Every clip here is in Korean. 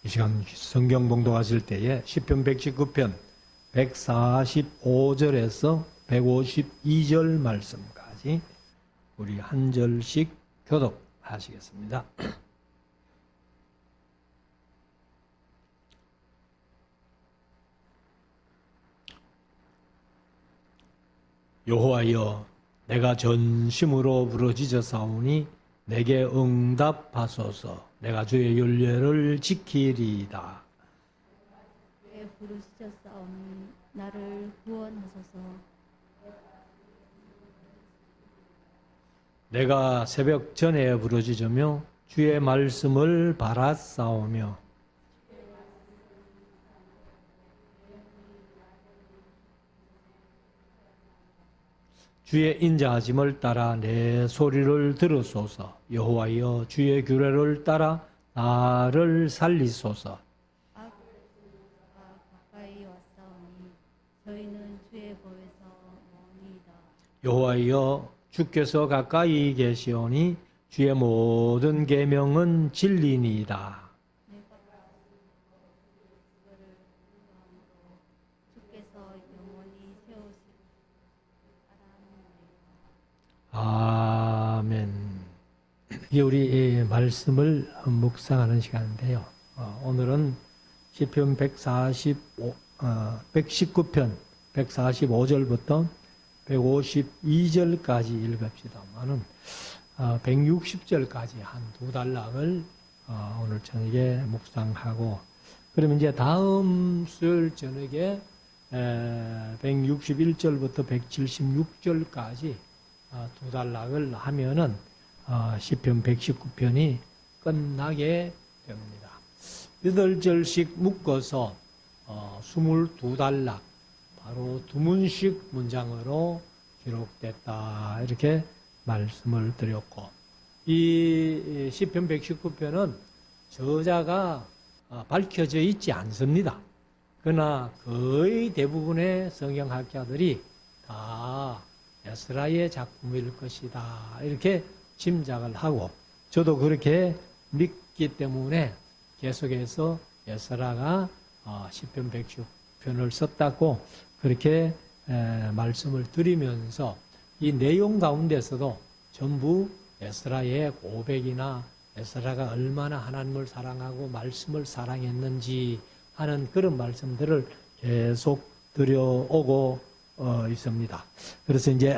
시간 성경 봉독하실 때에 시편 119편 145절에서 152절 말씀까지 우리 한 절씩 교독하시겠습니다. 여호와여, 내가 전심으로 부르짖었사오니 내게 응답하소서. 내가 주의 율례를 지키리이다. 주의 부르짖었사오니 나를 구원하소서. 내가 새벽 전에 부르짖으며 주의 말씀을 바라싸우며 주의 인자하심을 따라 내 소리를 들으소서. 여호와여, 주의 규례를 따라 나를 살리소서. 가까이 왔사오니 저희는 주의 보에서 머니이다. 여호와여, 주께서 가까이 계시오니 주의 모든 계명은 진리니이다. 주께서 영원히 세우시고 아멘. 이제 우리 이 말씀을 묵상하는 시간인데요. 오늘은 시편 119편 145절부터 152절까지 읽읍시다만은 160절까지 한 두 단락을 오늘 저녁에 묵상하고, 그러면 이제 다음 수요일 저녁에 161절부터 176절까지 두 단락을 하면은 시편 119편이 끝나게 됩니다. 8절씩 묶어서 22단락, 바로 두 문씩 문장으로 기록됐다, 이렇게 말씀을 드렸고, 이 시편 119편은 저자가 밝혀져 있지 않습니다. 그러나 거의 대부분의 성경학자들이 다 에스라의 작품일 것이다, 이렇게 짐작을 하고, 저도 그렇게 믿기 때문에 계속해서 에스라가 시편 119편을 썼다고 그렇게 말씀을 드리면서, 이 내용 가운데서도 전부 에스라의 고백이나 에스라가 얼마나 하나님을 사랑하고 말씀을 사랑했는지 하는 그런 말씀들을 계속 드려오고 있습니다. 그래서 이제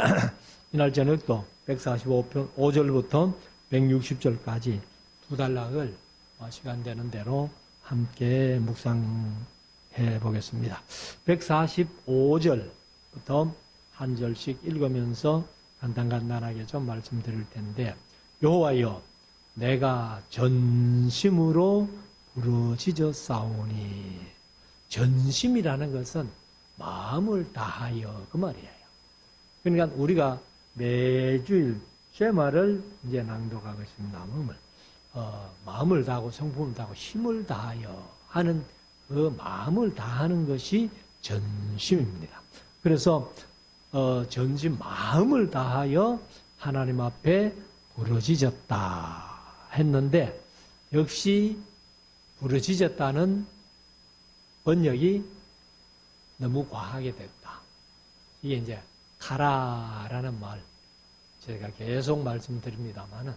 이날 저녁도 145편 5절부터 160절까지 두 단락을 시간 되는 대로 함께 묵상해 보겠습니다. 145절부터 한 절씩 읽으면서 간단하게 좀 말씀드릴 텐데, 여호와여, 내가 전심으로 부르짖었사오니, 전심이라는 것은 마음을 다하여, 그 말이에요. 그러니까 우리가 매주일 쉐마를 이제 낭독하고 있습니다. 마음을 다하고 성품을 다하고 힘을 다하여 하는 그 마음을 다하는 것이 전심입니다. 그래서 전심 마음을 다하여 하나님 앞에 부르짖었다 했는데, 역시 부르짖었다는 번역이 너무 과하게 됐다. 이게 이제 가라라는 말, 제가 계속 말씀드립니다만은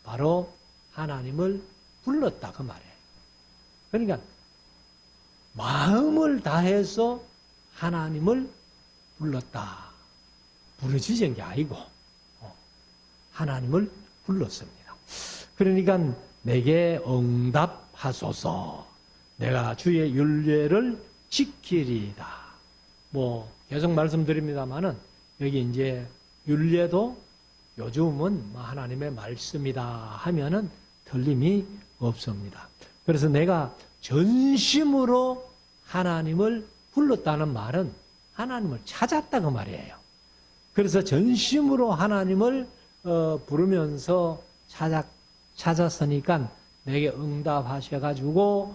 바로 하나님을 불렀다, 그 말이에요. 그러니까 마음을 다해서 하나님을 불렀다, 부르짖은 게 아니고 하나님을 불렀습니다. 그러니까 내게 응답하소서. 내가 주의 율례를 지키리이다. 계속 말씀드립니다만은 여기 이제 율례도 요즘은 하나님의 말씀이다 하면은 틀림이 없습니다. 그래서 내가 전심으로 하나님을 불렀다는 말은 하나님을 찾았다, 그 말이에요. 그래서 전심으로 하나님을 부르면서 찾았으니까 내게 응답하셔가지고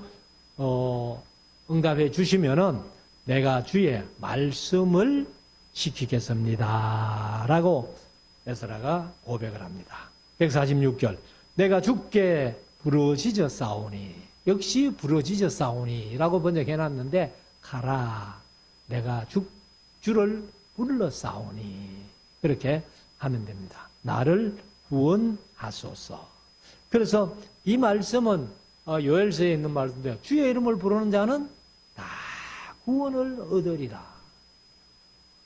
응답해 주시면은 내가 주의 말씀을 지키겠습니다 라고 에스라가 고백을 합니다. 146절, 내가 주께 부르짖었사오니, 역시 부르짖었사오니라고 번역해놨는데 가라 내가 주를 불렀사오니 그렇게 하면 됩니다. 나를 구원하소서. 그래서 이 말씀은 요엘서에 있는 말씀인데 주의 이름을 부르는 자는 다 구원을 얻으리라.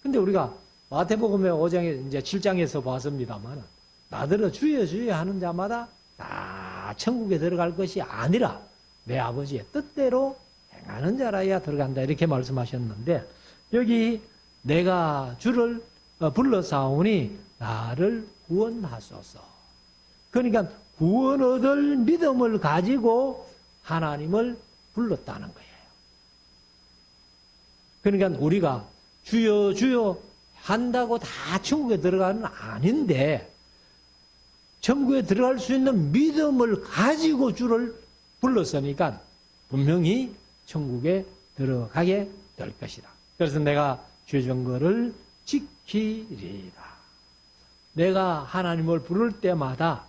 근데 우리가 마태복음의 5장에 이제 7장에서 봤습니다만 나더러 주여 주여 하는 자마다 다 천국에 들어갈 것이 아니라 내 아버지의 뜻대로 행하는 자라야 들어간다 이렇게 말씀하셨는데 여기 내가 주를 불러사오니 나를 구원하소서. 그러니까 구원 얻을 믿음을 가지고 하나님을 불렀다는 거예요. 그러니까 우리가 주여 주여 한다고 다 천국에 들어가는 아닌데 천국에 들어갈 수 있는 믿음을 가지고 주를 불렀으니까 분명히 천국에 들어가게 될 것이다. 그래서 내가 주의 증거를 지키리라. 내가 하나님을 부를 때마다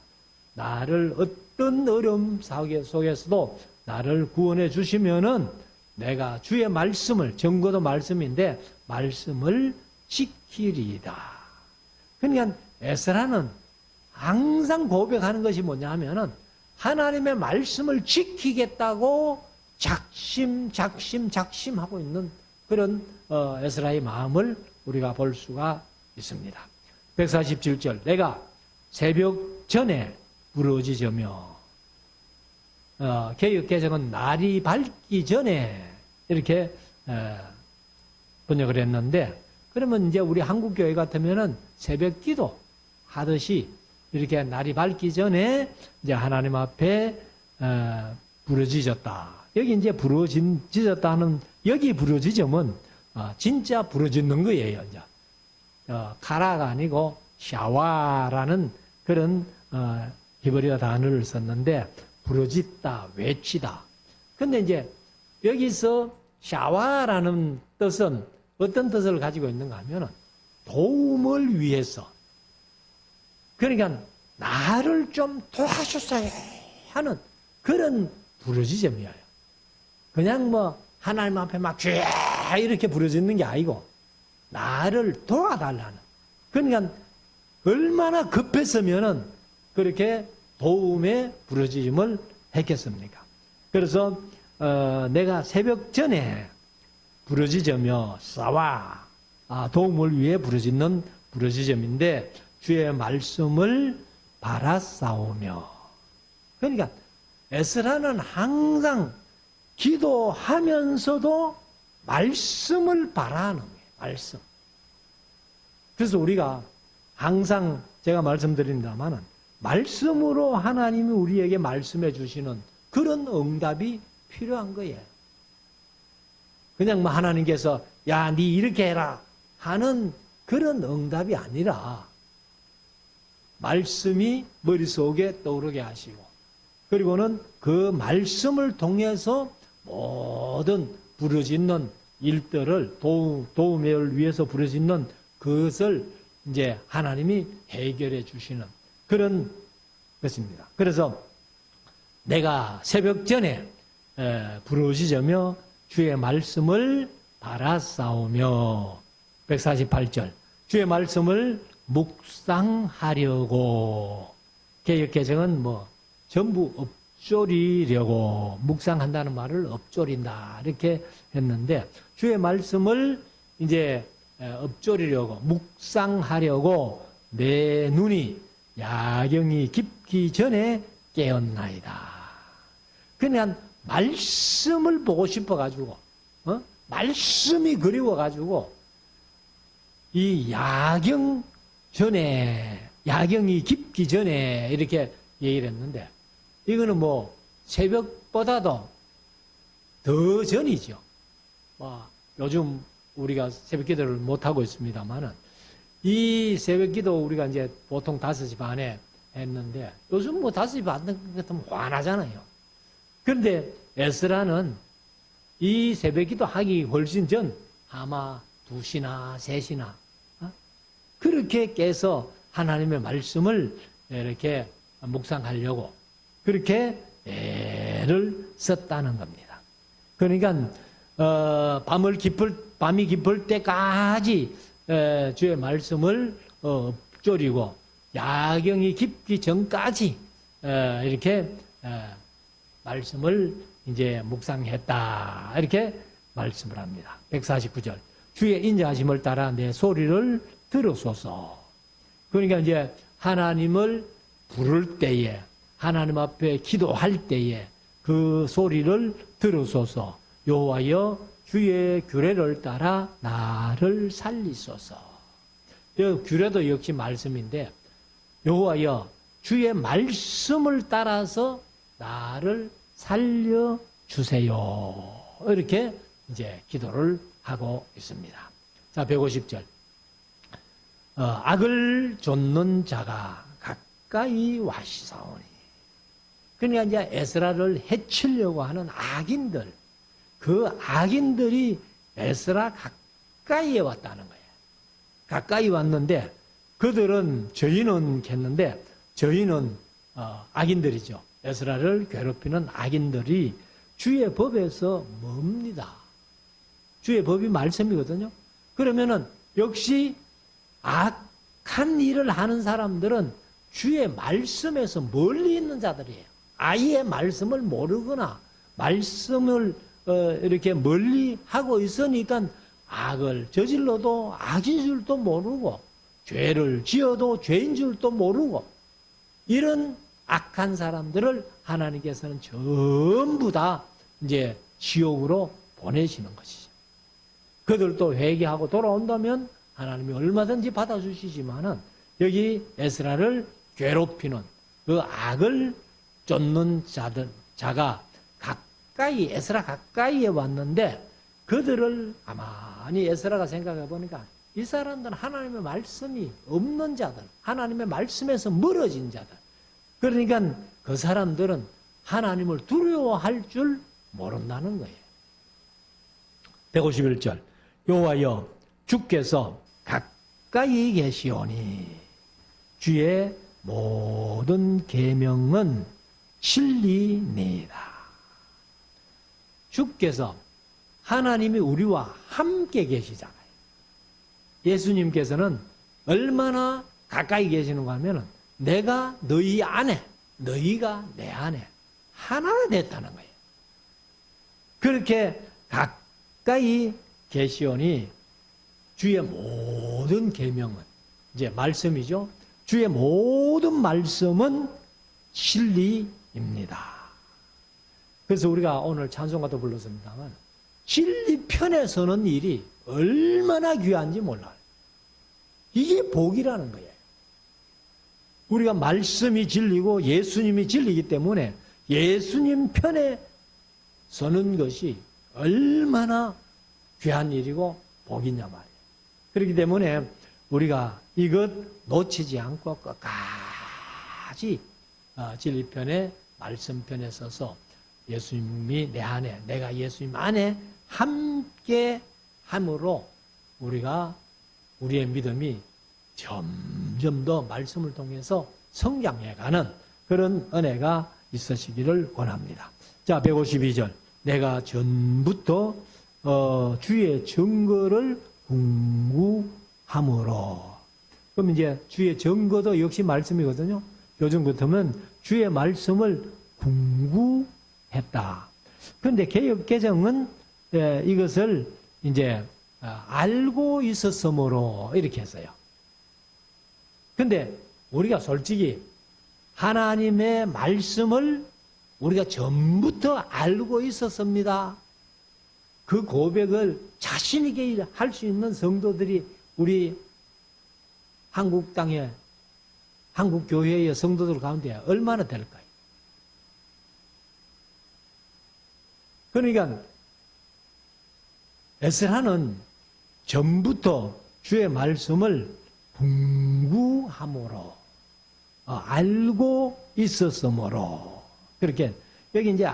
나를 어떤 어려움 속에서도 나를 구원해 주시면은 내가 주의 말씀을, 증거도 말씀인데 말씀을 지키리다. 그러니까 에스라는 항상 고백하는 것이 뭐냐 하면은 하나님의 말씀을 지키겠다고 작심하고 있는 그런 에스라의 마음을 우리가 볼 수가 있습니다. 147절 내가 새벽 전에 부르짖으며 개역 개정은 날이 밝기 전에 이렇게 번역을 했는데 그러면 이제 우리 한국 교회 같으면은 새벽 기도 하듯이 이렇게 날이 밝기 전에 이제 하나님 앞에 부르짖었다. 여기 이제 부르짖었다는 여기 부르짖음은 진짜 부르짖는 거예요. 이제 카라가 아니고 샤와라는 그런 히브리어 단어를 썼는데 부르짖다, 외치다. 근데 이제 여기서 샤와라는 뜻은 어떤 뜻을 가지고 있는가 하면은 도움을 위해서. 그러니까 나를 좀 도와주세요 하는 그런 부르짖음이에요. 그냥 뭐 하나님 앞에 막 쥐 이렇게 부르짖는 게 아니고 나를 도와달라는. 그러니까 얼마나 급했으면은 그렇게 도움의 부르짖음을 했겠습니까? 그래서 내가 새벽 전에 부르짖으며 싸와 도움을 위해 부르짖는 부르짖음인데 주의 말씀을 바라싸우며. 그러니까 에스라는 항상 기도하면서도 말씀을 바라는 거예요. 말씀. 그래서 우리가 항상 제가 말씀드린다마는 말씀으로 하나님이 우리에게 말씀해 주시는 그런 응답이 필요한 거예요. 그냥 뭐 하나님께서 야, 니 이렇게 해라 하는 그런 응답이 아니라 말씀이 머릿속에 떠오르게 하시고 그리고는 그 말씀을 통해서 모든 부르짖는 일들을 도움을 위해서 부르짖는 그것을 이제 하나님이 해결해 주시는 그런 것입니다. 그래서 내가 새벽 전에 부르짖으며 주의 말씀을 바라싸우며 148절 주의 말씀을 묵상하려고 개역개정은 뭐 전부 엎조리려고 묵상한다는 말을 엎조린다 이렇게 했는데 주의 말씀을 이제 엎조리려고 묵상하려고 내 눈이 야경이 깊기 전에 깨었나이다. 그냥 말씀을 보고 싶어가지고 말씀이 그리워가지고 이 야경 전에 야경이 깊기 전에 이렇게 얘기를 했는데 이거는 뭐 새벽보다도 더 전이죠. 뭐 요즘 우리가 새벽 기도를 못하고 있습니다만은 이 새벽 기도 우리가 이제 보통 5시 반에 했는데 요즘 뭐 5시 반 같으면 환하잖아요. 그런데 에스라는 이 새벽 기도 하기 훨씬 전 아마 2시나 3시나 그렇게 깨서 하나님의 말씀을 이렇게 묵상하려고 그렇게 애를 썼다는 겁니다. 그러니까 밤이 깊을 때까지 주의 말씀을 엎조리고 야경이 깊기 전까지 이렇게 말씀을 이제 묵상했다. 이렇게 말씀을 합니다. 149절. 주의 인자하심을 따라 내 소리를 들으소서. 그러니까 이제 하나님을 부를 때에, 하나님 앞에 기도할 때에 그 소리를 들으소서. 여호와여 주의 규례를 따라 나를 살리소서. 규례도 역시 말씀인데 여호와여 주의 말씀을 따라서 나를 살려주세요. 이렇게 이제 기도를 하고 있습니다. 자, 150절. 악을 좇는 자가 가까이 와시사오니. 그러니까 이제 에스라를 해치려고 하는 악인들, 그 악인들이 에스라 가까이에 왔다는 거예요. 가까이 왔는데 그들은 저희는 했는데 저희는 악인들이죠. 에스라를 괴롭히는 악인들이 주의 법에서 멉니다. 주의 법이 말씀이거든요. 그러면은 역시 악한 일을 하는 사람들은 주의 말씀에서 멀리 있는 자들이에요. 아예 말씀을 모르거나 말씀을 이렇게 멀리 하고 있으니까 악을 저질러도 악인 줄도 모르고 죄를 지어도 죄인 줄도 모르고 이런 악한 사람들을 하나님께서는 전부 다 이제 지옥으로 보내시는 것이죠. 그들도 회개하고 돌아온다면 하나님이 얼마든지 받아주시지만은 여기 에스라를 괴롭히는 그 악을 쫓는 자가 가까이, 에스라 가까이에 왔는데 그들을 가만히 에스라가 생각해 보니까 이 사람들은 하나님의 말씀이 없는 자들, 하나님의 말씀에서 멀어진 자들. 그러니까 그 사람들은 하나님을 두려워할 줄 모른다는 거예요. 151절. 여호와여 주께서 가까이 계시오니 주의 모든 계명은 진리니이다. 주께서 하나님이 우리와 함께 계시잖아요. 예수님께서는 얼마나 가까이 계시는가 하면은 내가 너희 안에, 너희가 내 안에 하나가 됐다는 거예요. 그렇게 가까이 계시오니 주의 모든 계명은 이제 말씀이죠. 주의 모든 말씀은 진리입니다. 그래서 우리가 오늘 찬송가도 불렀습니다만 진리 편에 서는 일이 얼마나 귀한지 몰라요. 이게 복이라는 거예요. 우리가 말씀이 진리고 예수님이 진리이기 때문에 예수님 편에 서는 것이 얼마나 귀한 일이고 복이냐 말이에요. 그렇기 때문에 우리가 이것 놓치지 않고 끝까지 진리편에 말씀편에 서서 예수님이 내 안에, 내가 예수님 안에 함께 함으로 우리가 우리의 믿음이 점점 더 말씀을 통해서 성장해가는 그런 은혜가 있으시기를 원합니다. 자, 152절. 내가 전부터 주의 증거를 궁구함으로. 그럼 이제 주의 증거도 역시 말씀이거든요. 요즘 같으면 주의 말씀을 궁구했다. 그런데 개역개정은 이것을 이제 알고 있었으므로 이렇게 했어요. 근데 우리가 솔직히 하나님의 말씀을 우리가 전부터 알고 있었습니다. 그 고백을 자신 있게 할 수 있는 성도들이 우리 한국 땅에, 한국 교회의 성도들 가운데 얼마나 될까요? 그러니까 에스라는 전부터 주의 말씀을 궁구함으로 알고 있었으므로 그렇게 여기 이제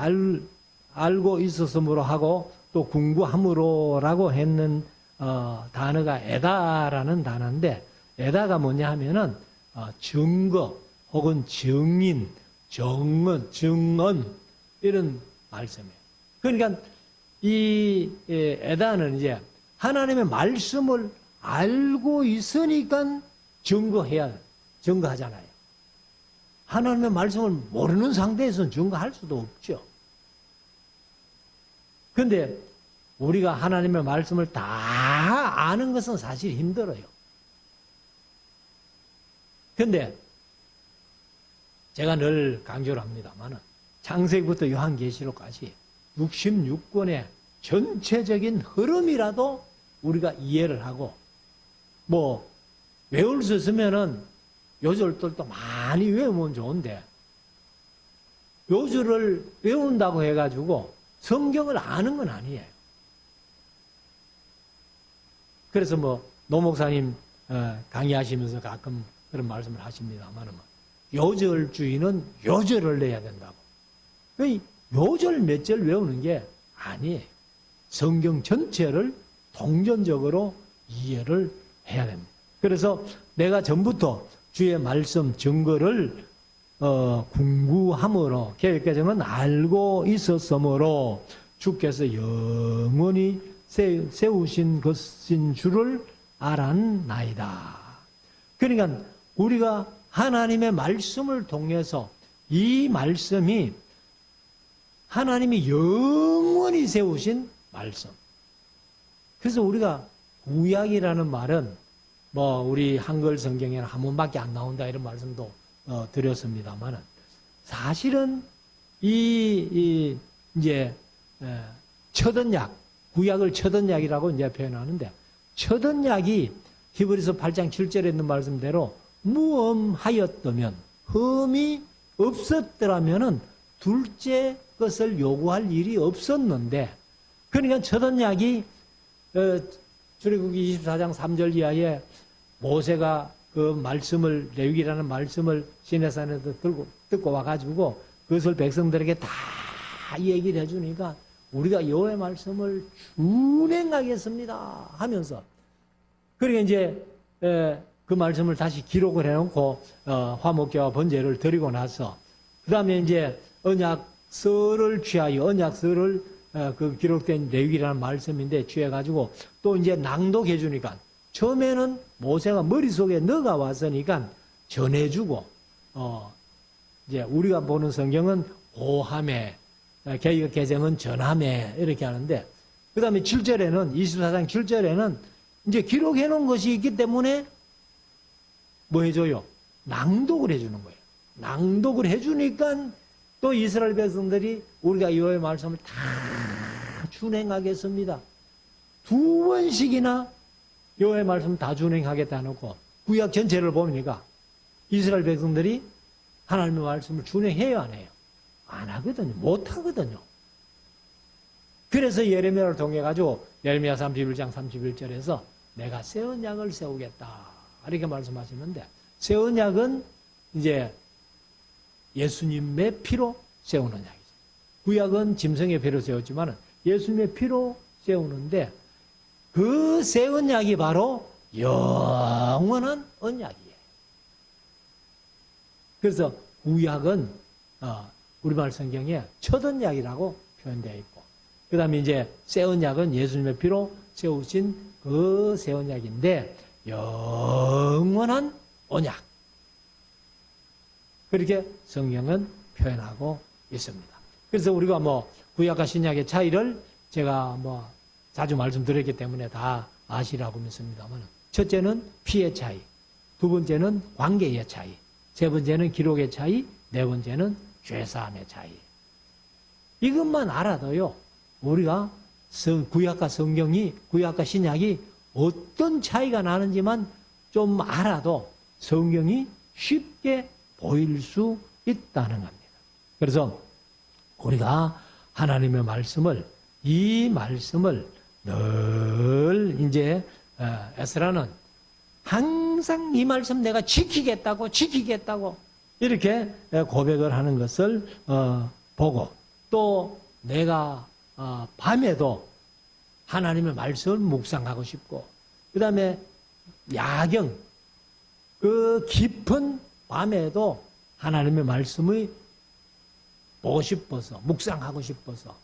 알고 있었으므로 하고 또 궁구함으로라고 했는 단어가 에다라는 단어인데 에다가 뭐냐 하면은 증거 혹은 증인, 증언 이런 말씀이에요. 그러니까 이 에다는 이제 하나님의 말씀을 알고 있으니까 증거하잖아요. 하나님의 말씀을 모르는 상태에서는 증거할 수도 없죠. 그런데 우리가 하나님의 말씀을 다 아는 것은 사실 힘들어요. 그런데 제가 늘 강조를 합니다만 창세기부터 요한계시록까지 66권의 전체적인 흐름이라도 우리가 이해를 하고 뭐 외울 수 있으면은 요절들도 많이 외우면 좋은데 요절을 외운다고 해가지고 성경을 아는 건 아니에요. 그래서 뭐 노 목사님 강의하시면서 가끔 그런 말씀을 하십니다만 요절주의는 요절을 내야 된다고. 요절 몇 절 외우는 게 아니에요. 성경 전체를 통전적으로 이해를 해야 됩니다. 그래서 내가 전부터 주의 말씀 증거를 궁구함으로 계획개정은 알고 있었으므로 주께서 영원히 세우신 것인 줄을 알았나이다. 그러니까 우리가 하나님의 말씀을 통해서 이 말씀이 하나님이 영원히 세우신 말씀. 그래서 우리가 구약이라는 말은 뭐 우리 한글 성경에는 한 번밖에 안 나온다 이런 말씀도 드렸습니다만 사실은 이제 첫 언약, 구약을 첫 언약이라고 이제 표현하는데 첫 언약이 히브리서 8장 7절에 있는 말씀대로 무엄하였다면 흠이 없었더라면은 둘째 것을 요구할 일이 없었는데 그러니까 첫 언약이 출애굽기 24장 3절 이하에 모세가 그 말씀을 레위기라는 말씀을 시내산에서 듣고 와가지고 그것을 백성들에게 다 얘기를 해주니까 우리가 여호와의 말씀을 준행하겠습니다 하면서 그러니까 이제 그 말씀을 다시 기록을 해놓고 화목제와 번제를 드리고 나서 그 다음에 이제 언약서를 취하여 언약서를 그 기록된 레위기라는 말씀인데 취해가지고 또 이제 낭독해 주니까 처음에는 모세가 머릿속에 넣어가 왔으니까 전해주고 이제 우리가 보는 성경은 고함에 개역 개정은 전함에 이렇게 하는데 그 다음에 7절에는 24장 7절에는 이제 기록해 놓은 것이 있기 때문에 뭐 해줘요? 낭독을 해주는 거예요. 낭독을 해주니까 또 이스라엘 백성들이 우리가 여호와의 말씀을 다 준행하겠습니다. 2번씩이나 여호와의 말씀 다 준행하겠다 해놓고 구약 전체를 보니까 이스라엘 백성들이 하나님의 말씀을 준행해요, 안 해요? 안 하거든요. 못 하거든요. 그래서 예레미야를 통해 가지고 예레미야 31장 31절에서 내가 새 언약을 세우겠다 이렇게 말씀하시는데 새 언약은 이제 예수님의 피로 세우는 언약이죠. 구약은 짐승의 피로 세웠지만 예수님의 피로 세우는데 그 새 언약이 바로 영원한 언약이에요. 그래서 구약은 우리말 성경에 첫 언약이라고 표현되어 있고 그 다음에 이제 새 언약은 예수님의 피로 세우신 그 새 언약인데 영원한 언약 그렇게 성경은 표현하고 있습니다. 그래서 우리가 뭐 구약과 신약의 차이를 제가 뭐 자주 말씀드렸기 때문에 다 아시라고 믿습니다만 첫째는 피의 차이, 두 번째는 관계의 차이, 세 번째는 기록의 차이, 네 번째는 죄사함의 차이. 이것만 알아도요 우리가 구약과 성경이 구약과 신약이 어떤 차이가 나는지만 좀 알아도 성경이 쉽게 보일 수 있다는 겁니다. 그래서 우리가 하나님의 말씀을 이 말씀을 늘 이제 에스라는 항상 이 말씀 내가 지키겠다고 이렇게 고백을 하는 것을 보고 또 내가 밤에도 하나님의 말씀을 묵상하고 싶고 그 다음에 야경 그 깊은 밤에도 하나님의 말씀의 보고 싶어서, 묵상하고 싶어서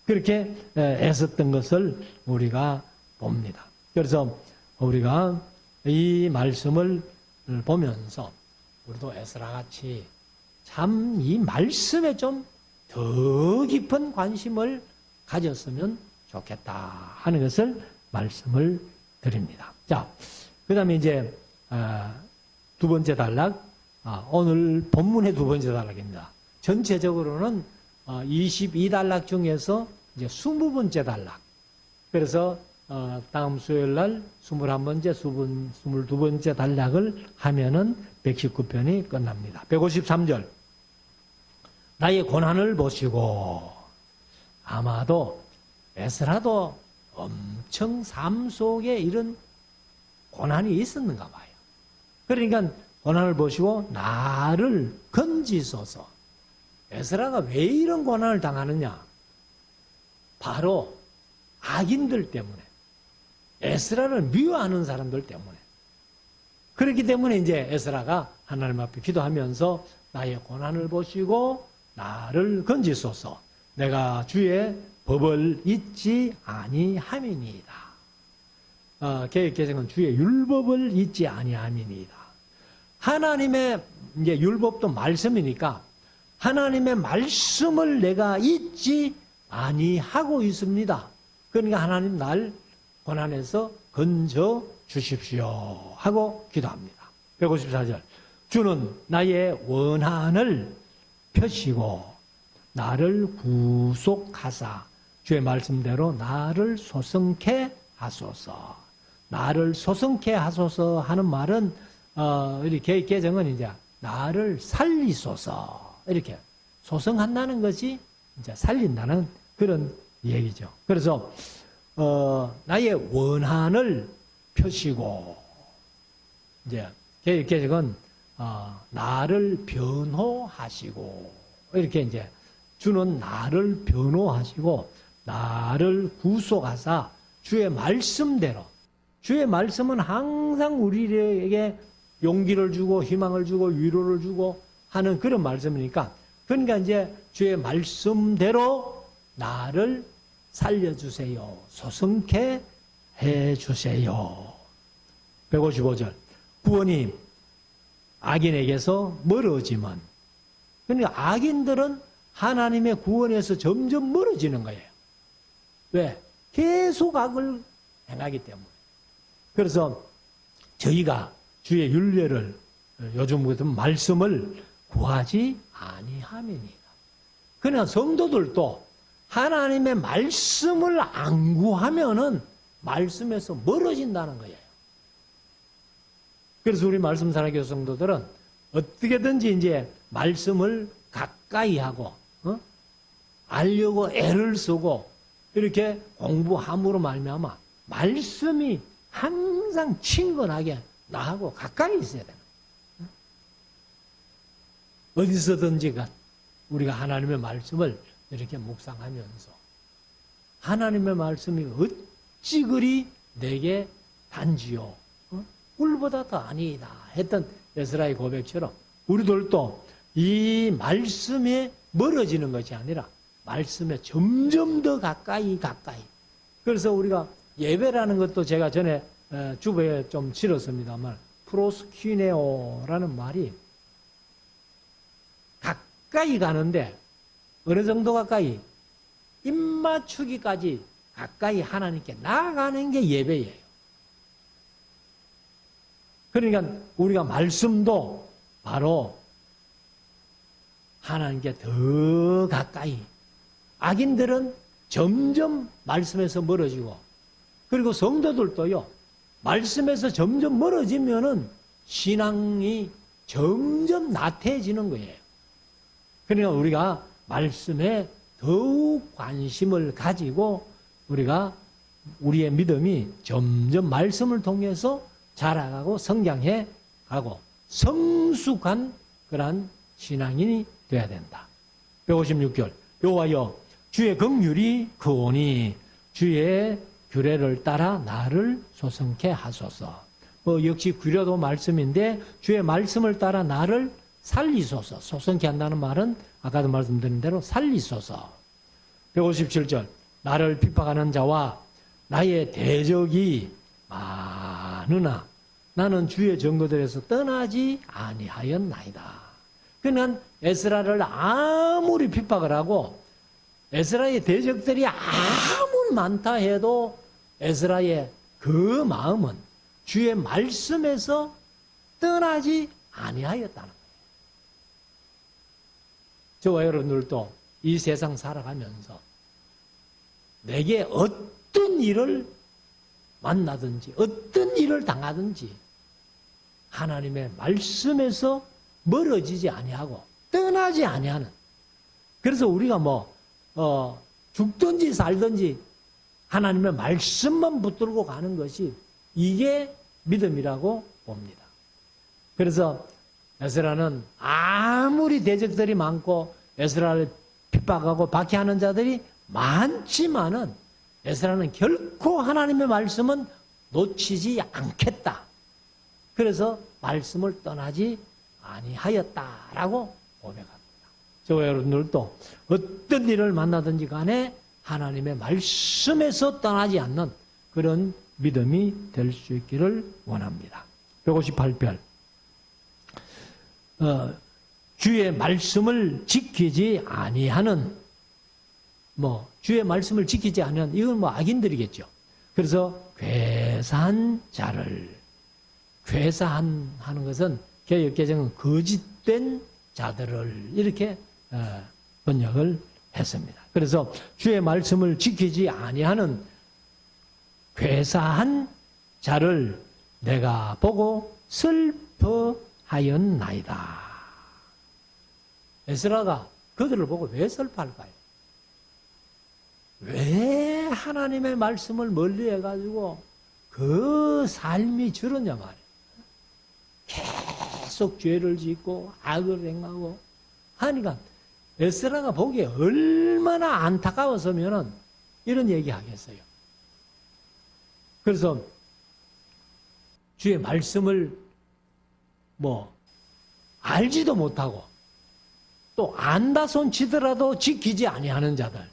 그렇게 애썼던 것을 우리가 봅니다. 그래서 우리가 이 말씀을 보면서 우리도 에스라 같이 참 이 말씀에 좀 더 깊은 관심을 가졌으면 좋겠다 하는 것을 말씀을 드립니다. 자, 그 다음에 이제 두 번째 단락, 오늘 본문의 두 번째 단락입니다. 전체적으로는 22단락 중에서 이제 20번째 단락. 그래서 다음 수요일 날 21번째, 22번째 단락을 하면은 119편이 끝납니다. 153절. 나의 고난을 보시고, 아마도 에스라도 엄청 삶 속에 이런 고난이 있었는가 봐요. 그러니까 고난을 보시고 나를 건지소서. 에스라가 왜 이런 고난을 당하느냐? 바로 악인들 때문에, 에스라를 미워하는 사람들 때문에. 그렇기 때문에 이제 에스라가 하나님 앞에 기도하면서 나의 고난을 보시고 나를 건지소서. 내가 주의 법을 잊지 아니함이니이다. 개역개정은 주의 율법을 잊지 아니함이니이다. 하나님의 이제 율법도 말씀이니까 하나님의 말씀을 내가 잊지 아니하고 있습니다. 그러니까 하나님 날 고난에서 건져 주십시오 하고 기도합니다. 154절. 주는 나의 원한을 펴시고 나를 구속하사 주의 말씀대로 나를 소성케 하소서. 나를 소성케 하소서 하는 말은 이렇게 개정은 이제 나를 살리소서 이렇게 소성한다는 것이 이제 살린다는 그런 얘기죠. 그래서 나의 원한을 펴시고 이제 개정은 나를 변호하시고 이렇게 이제 주는 나를 변호하시고 나를 구속하사 주의 말씀대로 주의 말씀은 항상 우리에게 용기를 주고 희망을 주고 위로를 주고 하는 그런 말씀이니까 그러니까 이제 주의 말씀대로 나를 살려주세요. 소성케 해주세요. 155절. 구원이 악인에게서 멀어지면 그러니까 악인들은 하나님의 구원에서 점점 멀어지는 거예요. 왜? 계속 악을 행하기 때문에. 그래서 저희가 주의 윤례를 요즘 같은 말씀을 구하지 아니함이니이다. 그러나 성도들도 하나님의 말씀을 안 구하면은 말씀에서 멀어진다는 거예요. 그래서 우리 말씀 살아계신 성도들은 어떻게든지 이제 말씀을 가까이 하고 알려고 애를 쓰고 이렇게 공부함으로 말미암아 말씀이 항상 친근하게 나하고 가까이 있어야 되는 거예요. 어디서든지 우리가 하나님의 말씀을 이렇게 묵상하면서 하나님의 말씀이 어찌 그리 내게 단지요 꿀보다 더 아니이다 했던 에스라의 고백처럼 우리들도 이 말씀에 멀어지는 것이 아니라 말씀에 점점 더 가까이 그래서 우리가 예배라는 것도 제가 전에 주보에 좀 실었습니다만 프로스퀴네오라는 말이 가까이 가는데 어느 정도 가까이 입맞추기까지 가까이 하나님께 나아가는 게 예배예요. 그러니까 우리가 말씀도 바로 하나님께 더 가까이 악인들은 점점 말씀에서 멀어지고 그리고 성도들도요 말씀에서 점점 멀어지면은 신앙이 점점 나태해지는 거예요. 그러니까 우리가 말씀에 더욱 관심을 가지고 우리가 우리의 믿음이 점점 말씀을 통해서 자라가고 성장해 가고 성숙한 그러한 신앙인이 되어야 된다. 156절. 여호와여 주의 긍휼이 크오니 주의 규례를 따라 나를 소성케 하소서. 역시 규례도 말씀인데 주의 말씀을 따라 나를 살리소서. 소성케 한다는 말은 아까도 말씀드린 대로 살리소서. 157절 나를 핍박하는 자와 나의 대적이 많으나 나는 주의 증거들에서 떠나지 아니하였나이다. 그는 에스라를 아무리 핍박을 하고 에스라의 대적들이 아무리 많다 해도 에스라의 그 마음은 주의 말씀에서 떠나지 아니하였다는 거예요. 저와 여러분들도 이 세상 살아가면서 내게 어떤 일을 만나든지 어떤 일을 당하든지 하나님의 말씀에서 멀어지지 아니하고 떠나지 아니하는, 그래서 우리가 죽든지 살든지 하나님의 말씀만 붙들고 가는 것이 이게 믿음이라고 봅니다. 그래서 에스라는 아무리 대적들이 많고 에스라를 핍박하고 박해하는 자들이 많지만은 에스라는 결코 하나님의 말씀은 놓치지 않겠다. 그래서 말씀을 떠나지 아니하였다라고 고백합니다. 저와 여러분들도 어떤 일을 만나든지 간에 하나님의 말씀에서 떠나지 않는 그런 믿음이 될 수 있기를 원합니다. 158편 주의 말씀을 지키지 아니하는, 주의 말씀을 지키지 않으면 이건 악인들이겠죠. 그래서 괴사한 자를, 괴사한 하는 것은 개역개정은 거짓된 자들을 이렇게 번역을 했습니다. 그래서 주의 말씀을 지키지 아니하는 괴사한 자를 내가 보고 슬퍼하였나이다. 에스라가 그들을 보고 왜 슬퍼할까요? 왜 하나님의 말씀을 멀리 해가지고 그 삶이 저러냐 말이에요. 계속 죄를 짓고 악을 행하고 하니까 에스라가 보기에 얼마나 안타까웠으면 이런 얘기 하겠어요. 그래서 주의 말씀을 알지도 못하고 또 안다 손 치더라도 지키지 아니하는 자들,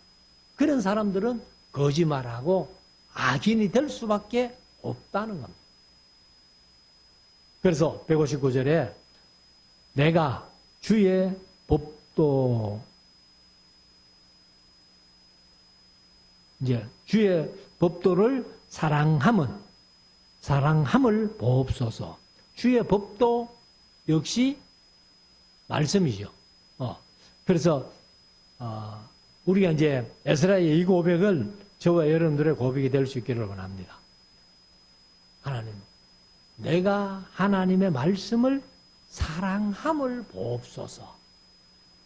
그런 사람들은 거짓말하고 악인이 될 수밖에 없다는 겁니다. 그래서 159절에 내가 주의 법도, 주의 법도를 사랑함을 보옵소서. 주의 법도 역시 말씀이죠. 그래서 우리가 이제 에스라의 이 고백을 저와 여러분들의 고백이 될 수 있기를 원합니다. 하나님, 내가 하나님의 말씀을 사랑함을 보옵소서.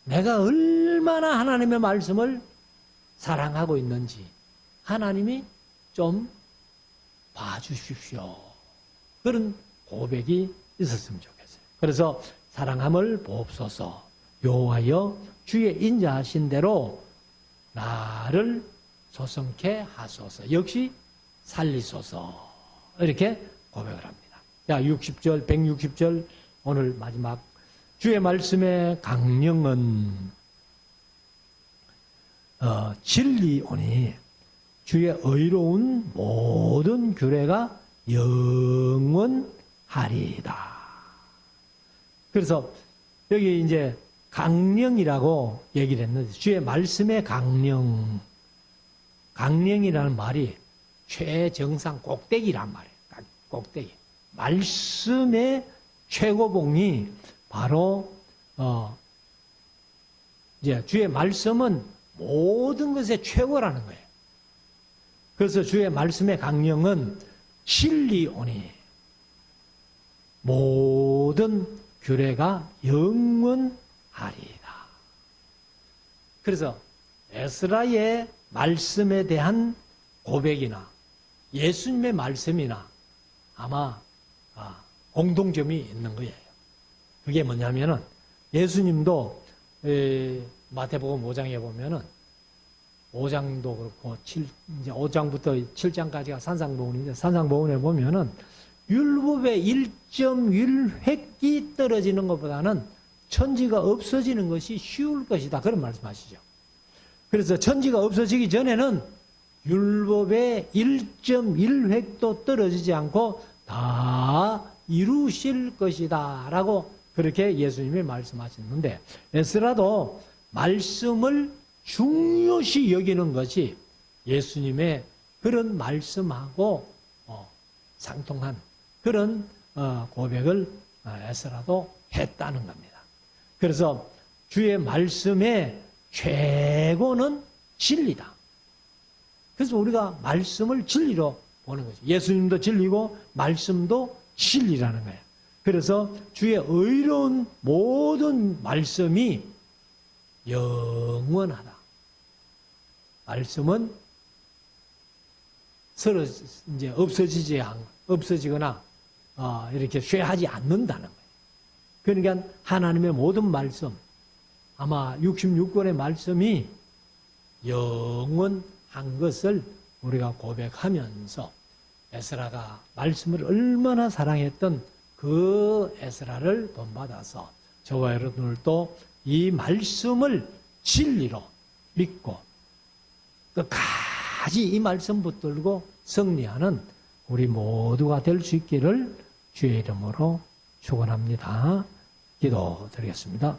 내가 얼마나 하나님의 말씀을 사랑하고 있는지 하나님이 좀 봐주십시오. 그런 고백이 있었으면 좋겠어요. 그래서 사랑함을 보옵소서. 여호와여 주의 인자하신 대로 나를 소성케 하소서. 역시 살리소서. 이렇게 고백을 합니다. 자, 60절, 160절 오늘 마지막. 주의 말씀의 강령은 진리오니 주의 의로운 모든 규례가 영원하리이다. 그래서 여기 이제 강령이라고 얘기를 했는데, 주의 말씀의 강령이라는 말이 최정상 꼭대기란 말이에요. 꼭대기. 말씀의 최고봉이 바로 이제 주의 말씀은 모든 것의 최고라는 거예요. 그래서 주의 말씀의 강령은 진리오니 모든 규례가 영원하리이다. 그래서 에스라의 말씀에 대한 고백이나 예수님의 말씀이나 아마 공통점이 있는 거예요. 그게 뭐냐면은 예수님도 마태복음 5장에 보면은 5장도 그렇고 이제 5장부터 7장까지가 산상보훈인데, 산상보훈에 보면은 율법의 1.1획기 떨어지는 것보다는 천지가 없어지는 것이 쉬울 것이다. 그런 말씀하시죠. 그래서 천지가 없어지기 전에는 율법의 1.1획도 떨어지지 않고 다 이루실 것이다 라고 그렇게 예수님이 말씀하셨는데, 에스라도 말씀을 중요시 여기는 것이 예수님의 그런 말씀하고 상통한 그런 고백을 에스라도 했다는 겁니다. 그래서 주의 말씀의 최고는 진리다. 그래서 우리가 말씀을 진리로 보는 거죠. 예수님도 진리고 말씀도 진리라는 거예요. 그래서 주의 의로운 모든 말씀이 영원하다. 말씀은 서로 이제 없어지거나 이렇게 쇠하지 않는다는 거예요. 그러니까 하나님의 모든 말씀, 아마 66권의 말씀이 영원한 것을 우리가 고백하면서 에스라가 말씀을 얼마나 사랑했던 그 에스라를 본받아서 저와 여러분들도 이 말씀을 진리로 믿고 끝까지 이 말씀 붙들고 승리하는 우리 모두가 될 수 있기를 주의 이름으로 축원합니다. 기도드리겠습니다.